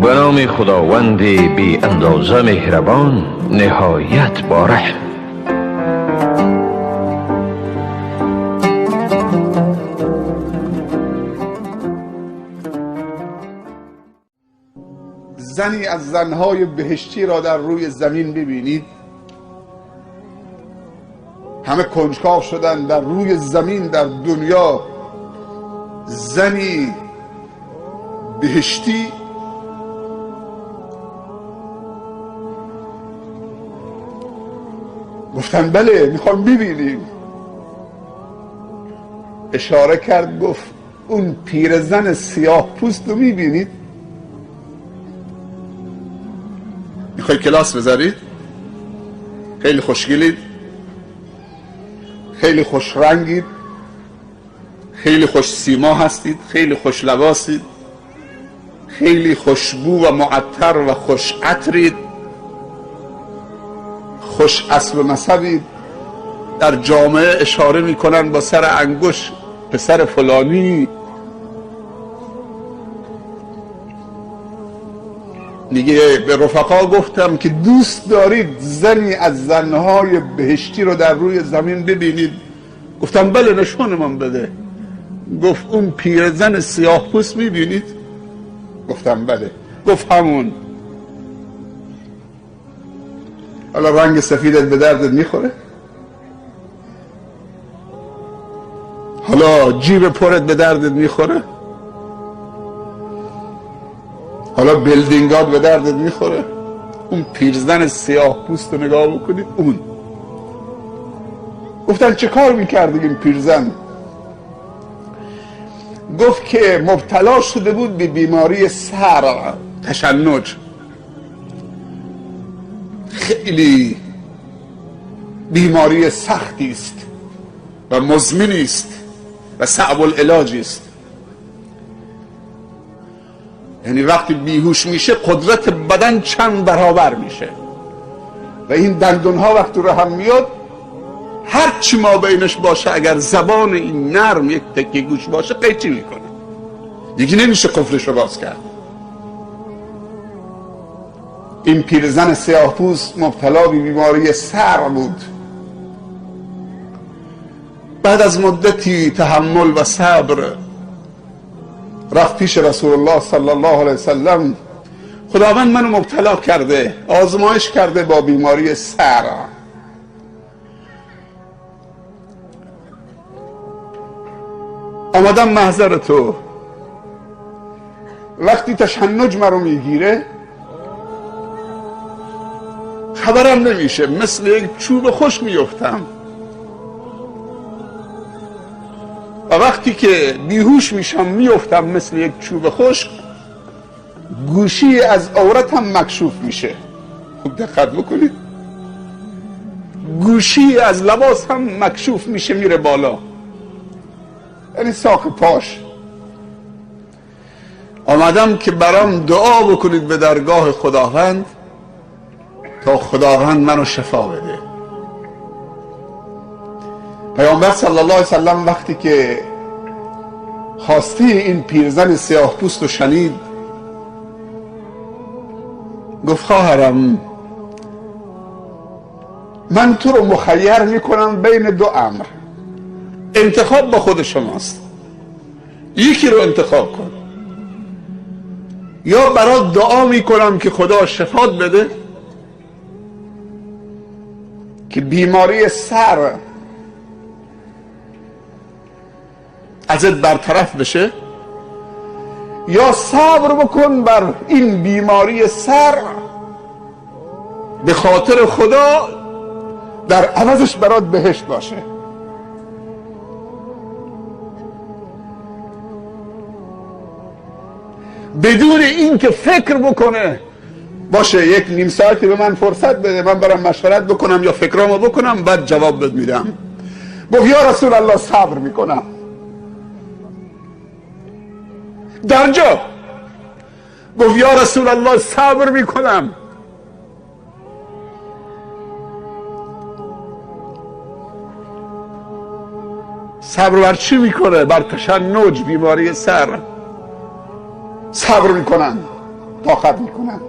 به نام خداوند بی اندازه مهربان نهایت بارح. زنی از زنهای بهشتی را در روی زمین ببینید. همه کنجکاو شدن در روی زمین در دنیا زنی بهشتی. گفتن بله میخوام ببینیم. اشاره کرد گفت اون پیرزن سیاه پوست رو میبینید؟ میخوای کلاس بذارید؟ خیلی خوشگلید، خیلی خوش رنگید، خیلی خوش سیما هستید، خیلی خوش لباسید، خیلی خوشبو و معطر و خوش عطرید، خوش اصل و نسبید. در جامعه اشاره میکنن با سر انگشت پسر فلانی. دیگه به رفقا گفتم که دوست دارید زنی از زنهای بهشتی رو در روی زمین ببینید؟ گفتم بله نشون من بده. گفت اون پیرزن سیاه پوست میبینید؟ گفتم بله. گفت همون. حالا رنگ سفیدت به دردت میخوره؟ حالا جیب پرت به دردت میخوره؟ حالا بلدینگات به دردت میخوره؟ اون پیرزن سیاه پوست رو نگاه بکنید. اون. گفتن چه کار میکرد این پیرزن؟ گفت که مبتلا شده بود به بیماری سر، تشنج. خیلی بیماری سختی است و مزمنی است و صعب العلاج است. یعنی وقتی بیهوش میشه قدرت بدن چند برابر میشه و این دندونها وقتی رو هم میاد هر چی ما بینش باشه اگر زبان این نرم یک تکه گوش باشه قیچی میکنه، دیگه نمیشه قفلش رو باز کرد. این پیرزن سیاه‌پوست مبتلا به بیماری سر بود. بعد از مدتی تحمل و صبر رفت پیش رسول الله صلی الله علیه وسلم. خداوند منو مبتلا کرده، آزمایش کرده با بیماری سر. آمدم محضر تو. وقتی تشنج مرو میگیره خبرم نمیشه، مثل یک چوب خشک میفتم و وقتی که بیهوش میشم میفتم مثل یک چوب خشک. گوشی از عورتم مکشوف میشه. خوب دقت بکنید. گوشی از لباس هم مکشوف میشه میره بالا، یعنی ساق پاش. آمدم که برام دعا بکنید به درگاه خداوند تا خداوند منو شفا بده. پیامبر صلی الله علیه وسلم وقتی که خواسته این پیرزن سیاه پوست رو شنید گفت خواهرم من تو رو مخیر میکنم بین دو امر. انتخاب با خود شماست، یکی رو انتخاب کن. یا برات دعا میکنم که خدا شفات بده که بیماری سر ازت برطرف بشه، یا صبر بکن بر این بیماری سر به خاطر خدا در عوضش برات بهشت باشه. بدون این که فکر بکنه باشه یک نیم ساعتی به من فرصت بده من برم مشورت بکنم یا فکرامو بکنم بعد جواب بد میدم. گفت یا رسول الله صبر میکنم. در جا گفت یا رسول الله صبر میکنم. صبر بر چی میکنه؟ بر تشنج، بیماری سر صبر میکنن. طاقت میکنم.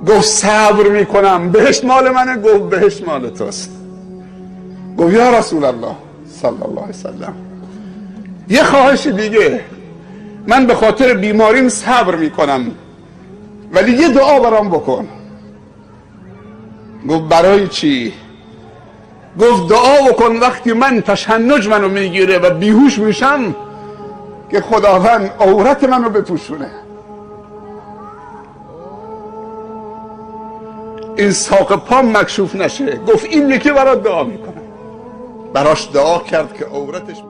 گفت صبر میکنم، بهشت مال منه. گفت بهشت مال توست. گفت یا رسول الله صلی الله علیه وسلم یه خواهش دیگه، من به خاطر بیماریم صبر میکنم ولی یه دعا برام بکن. گفت برای چی؟ گفت دعا بکن وقتی من تشنج منو میگیره و بیهوش میشم که خداوند عورت منو بپوشونه. این ساق پام مکشوف نشه. گفت این یکی برات دعا میکنم. براش دعا کرد که عورتش